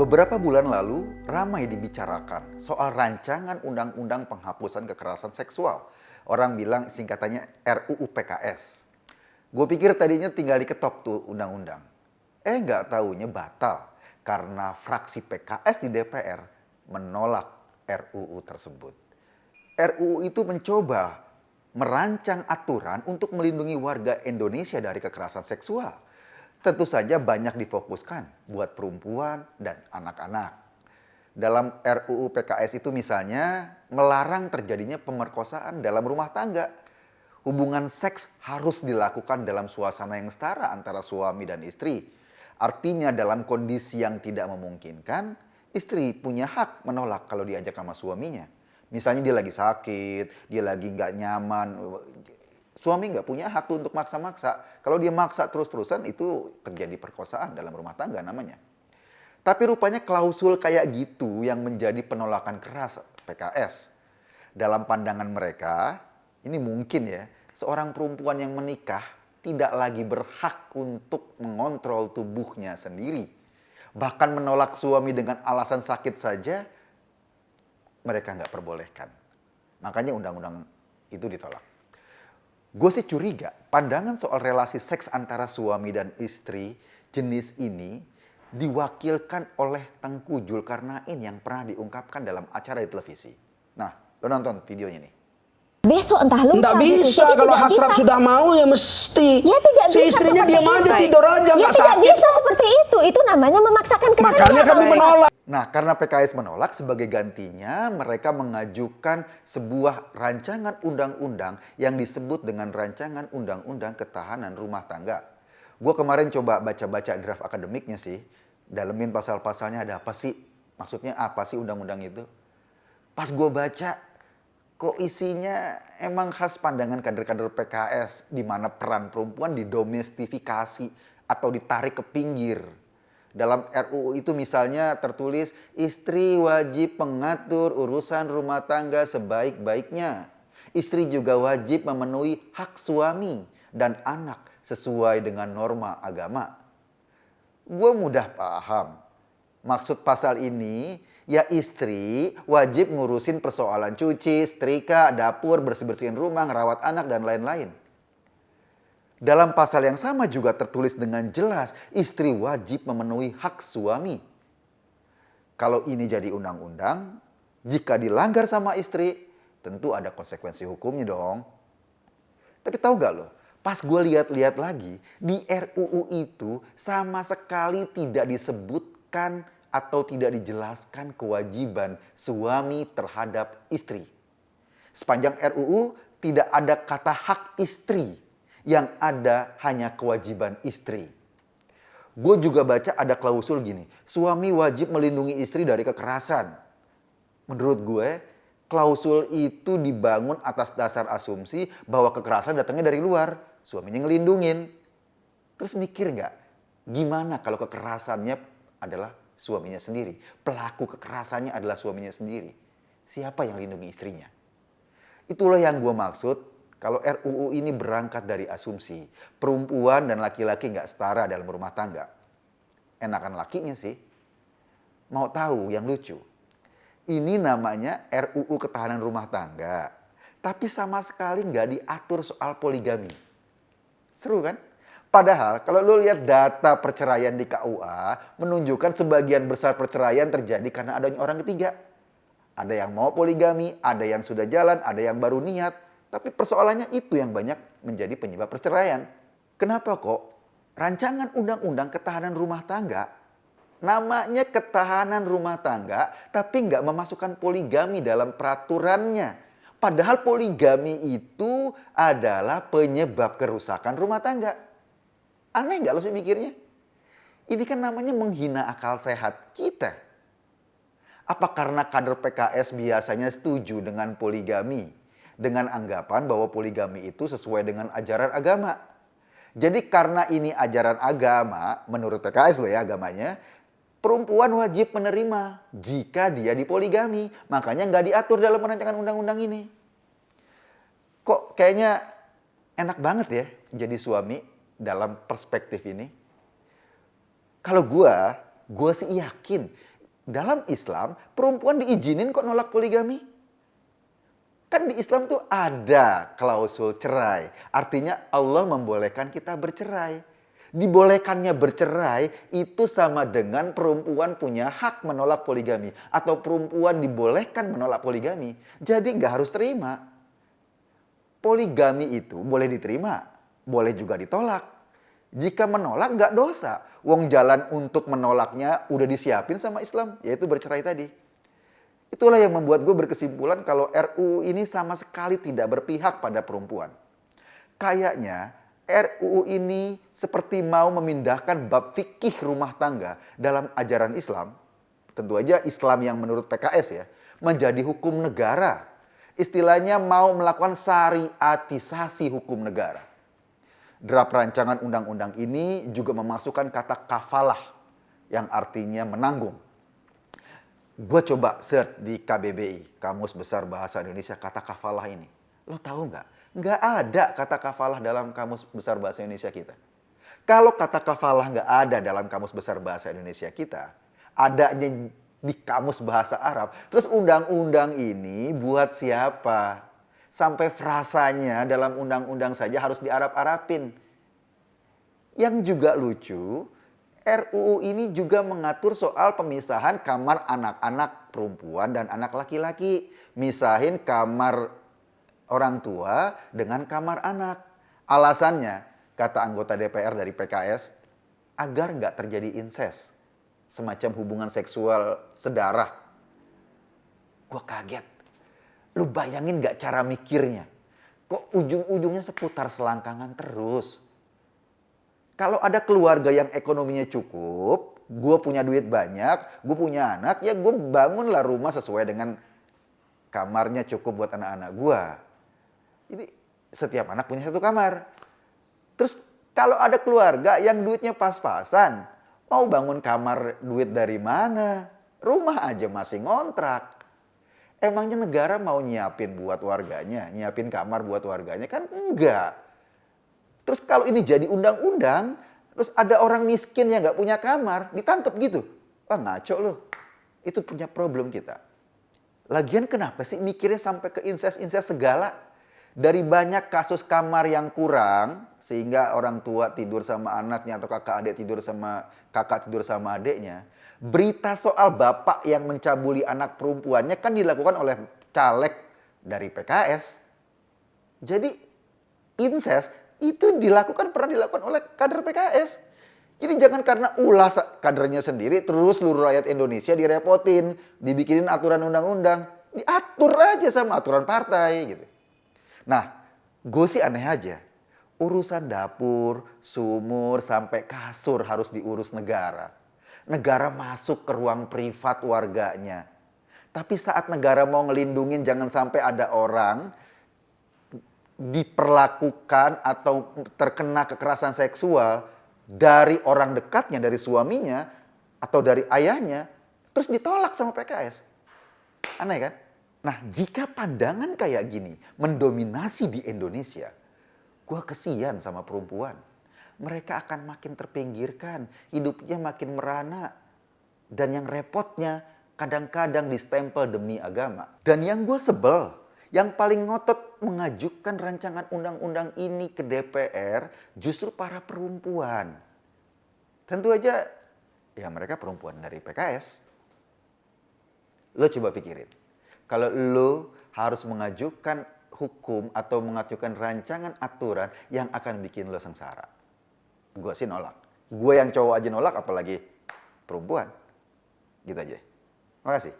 Beberapa bulan lalu ramai dibicarakan soal rancangan undang-undang penghapusan kekerasan seksual. Orang bilang singkatannya RUU PKS. Gue pikir tadinya tinggal diketok tuh undang-undang. Nggak taunya batal karena fraksi PKS di DPR menolak RUU tersebut. RUU itu mencoba merancang aturan untuk melindungi warga Indonesia dari kekerasan seksual. Tentu saja banyak difokuskan buat perempuan dan anak-anak. Dalam RUU PKS itu misalnya melarang terjadinya pemerkosaan dalam rumah tangga. Hubungan seks harus dilakukan dalam suasana yang setara antara suami dan istri. Artinya dalam kondisi yang tidak memungkinkan, istri punya hak menolak kalau diajak sama suaminya. Misalnya dia lagi sakit, dia lagi nggak nyaman. Suami nggak punya hak tuh untuk maksa-maksa. Kalau dia maksa terus-terusan itu terjadi perkosaan dalam rumah tangga namanya. Tapi rupanya klausul kayak gitu yang menjadi penolakan keras PKS. Dalam pandangan mereka, ini mungkin ya, seorang perempuan yang menikah tidak lagi berhak untuk mengontrol tubuhnya sendiri. Bahkan menolak suami dengan alasan sakit saja, mereka nggak perbolehkan. Makanya undang-undang itu ditolak. Gue sih curiga, pandangan soal relasi seks antara suami dan istri jenis ini diwakilkan oleh Tengku Zulkarnain yang pernah diungkapkan dalam acara di televisi. Nah, lo nonton videonya nih. Besok entah lusa. Nggak bisa gitu. kalau Tidak hasrat bisa. sudah mau ya mesti. Ya tidak Si bisa istrinya seperti diam aja itu. tidur aja Ya nggak tidak sakit. bisa seperti itu. Itu namanya memaksakan kehendak. Makanya kami menolak. Nah, karena PKS menolak, sebagai gantinya mereka mengajukan sebuah rancangan undang-undang yang disebut dengan Rancangan Undang-Undang Ketahanan Rumah Tangga. Gue kemarin coba baca-baca draft akademiknya sih. Dalemin pasal-pasalnya ada apa sih? Maksudnya apa sih undang-undang itu? Pas gue baca, kok isinya emang khas pandangan kader-kader PKS di mana peran perempuan didomestifikasi atau ditarik ke pinggir. Dalam RUU itu misalnya tertulis istri wajib mengatur urusan rumah tangga sebaik-baiknya. Istri juga wajib memenuhi hak suami dan anak sesuai dengan norma agama. Gue mudah paham. Maksud pasal ini, ya istri wajib ngurusin persoalan cuci, setrika, dapur, bersih-bersihin rumah, ngerawat anak, dan lain-lain. Dalam pasal yang sama juga tertulis dengan jelas, istri wajib memenuhi hak suami. Kalau ini jadi undang-undang, jika dilanggar sama istri, tentu ada konsekuensi hukumnya dong. Tapi tahu gak lo, pas gue lihat-lihat lagi, di RUU itu sama sekali tidak disebutkan atau tidak dijelaskan kewajiban suami terhadap istri. Sepanjang RUU tidak ada kata hak istri, yang ada hanya kewajiban istri. Gue juga baca ada klausul gini, suami wajib melindungi istri dari kekerasan. Menurut gue, klausul itu dibangun atas dasar asumsi bahwa kekerasan datangnya dari luar, suaminya ngelindungin. Terus mikir gak, gimana kalau kekerasannya adalah suaminya sendiri? Pelaku kekerasannya adalah suaminya sendiri. Siapa yang lindungi istrinya? Itulah yang gue maksud. Kalau RUU ini berangkat dari asumsi perempuan dan laki-laki nggak setara dalam rumah tangga. Enakan lakinya sih. Mau tahu yang lucu? Ini namanya RUU Ketahanan Rumah Tangga. Tapi sama sekali nggak diatur soal poligami. Seru kan? Padahal kalau lo lihat data perceraian di KUA menunjukkan sebagian besar perceraian terjadi karena adanya orang ketiga. Ada yang mau poligami, ada yang sudah jalan, ada yang baru niat. Tapi persoalannya itu yang banyak menjadi penyebab perceraian. Kenapa kok rancangan undang-undang ketahanan rumah tangga, namanya ketahanan rumah tangga, tapi nggak memasukkan poligami dalam peraturannya. Padahal poligami itu adalah penyebab kerusakan rumah tangga. Aneh nggak lo sih mikirnya? Ini kan namanya menghina akal sehat kita. Apa karena kader PKS biasanya setuju dengan poligami? Dengan anggapan bahwa poligami itu sesuai dengan ajaran agama. Jadi karena ini ajaran agama, menurut PKS loh ya agamanya, perempuan wajib menerima jika dia dipoligami. Makanya nggak diatur dalam rancangan undang-undang ini. Kok kayaknya enak banget ya jadi suami dalam perspektif ini. Kalau gue sih yakin dalam Islam perempuan diizinin kok nolak poligami. Kan di Islam tuh ada klausul cerai. Artinya Allah membolehkan kita bercerai. Dibolehkannya bercerai itu sama dengan perempuan punya hak menolak poligami. Atau perempuan dibolehkan menolak poligami. Jadi nggak harus terima. Poligami itu boleh diterima, boleh juga ditolak. Jika menolak nggak dosa. Wong jalan untuk menolaknya udah disiapin sama Islam, yaitu bercerai tadi. Itulah yang membuat gue berkesimpulan kalau RUU ini sama sekali tidak berpihak pada perempuan. Kayaknya RUU ini seperti mau memindahkan bab fikih rumah tangga dalam ajaran Islam. Tentu aja Islam yang menurut PKS ya, menjadi hukum negara. Istilahnya mau melakukan syariatisasi hukum negara. Draft rancangan undang-undang ini juga memasukkan kata kafalah yang artinya menanggung. Gue coba search di KBBI, Kamus Besar Bahasa Indonesia, kata kafalah ini. Lo tahu nggak? Nggak ada kata kafalah dalam Kamus Besar Bahasa Indonesia kita. Kalau kata kafalah nggak ada dalam Kamus Besar Bahasa Indonesia kita, adanya di Kamus Bahasa Arab. Terus undang-undang ini buat siapa? Sampai frasanya dalam undang-undang saja harus diarab-arapin. Yang juga lucu, RUU ini juga mengatur soal pemisahan kamar anak-anak perempuan dan anak laki-laki. Misahin kamar orang tua dengan kamar anak. Alasannya, kata anggota DPR dari PKS, agar nggak terjadi incest. Semacam hubungan seksual sedarah. Gue kaget. Lu bayangin nggak cara mikirnya? Kok ujung-ujungnya seputar selangkangan terus? Kalau ada keluarga yang ekonominya cukup, gue punya duit banyak, gue punya anak, ya gue bangunlah rumah sesuai dengan kamarnya cukup buat anak-anak gue. Jadi setiap anak punya satu kamar. Terus kalau ada keluarga yang duitnya pas-pasan, mau bangun kamar duit dari mana? Rumah aja masih ngontrak. Emangnya negara mau nyiapin buat warganya, nyiapin kamar buat warganya? Kan enggak. Terus kalau ini jadi undang-undang, terus ada orang miskin yang nggak punya kamar, ditangkap gitu. Wah ngaco loh. Itu punya problem kita. Lagian kenapa sih mikirnya sampai ke incest-incest segala? Dari banyak kasus kamar yang kurang, sehingga orang tua tidur sama anaknya atau kakak tidur sama adiknya. Berita soal bapak yang mencabuli anak perempuannya kan dilakukan oleh caleg dari PKS. Jadi incest itu pernah dilakukan oleh kader PKS. Jadi jangan karena ulah kadernya sendiri terus seluruh rakyat Indonesia direpotin, dibikinin aturan undang-undang, diatur aja sama aturan partai gitu. Nah, gue sih aneh aja. Urusan dapur, sumur, sampai kasur harus diurus negara. Negara masuk ke ruang privat warganya. Tapi saat negara mau ngelindungin jangan sampai ada orang diperlakukan atau terkena kekerasan seksual dari orang dekatnya, dari suaminya atau dari ayahnya, terus ditolak sama PKS. Aneh kan? Nah, jika pandangan kayak gini mendominasi di Indonesia, gue kesian sama perempuan. Mereka akan makin terpinggirkan, hidupnya makin merana. Dan yang repotnya, kadang-kadang distempel demi agama. Dan yang gue sebel, yang paling ngotot mengajukan rancangan undang-undang ini ke DPR justru para perempuan. Tentu aja ya mereka perempuan dari PKS. Lo coba pikirin. Kalau lo harus mengajukan hukum atau mengajukan rancangan aturan yang akan bikin lo sengsara. Gue sih nolak. Gue yang cowok aja nolak apalagi perempuan. Gitu aja. Makasih.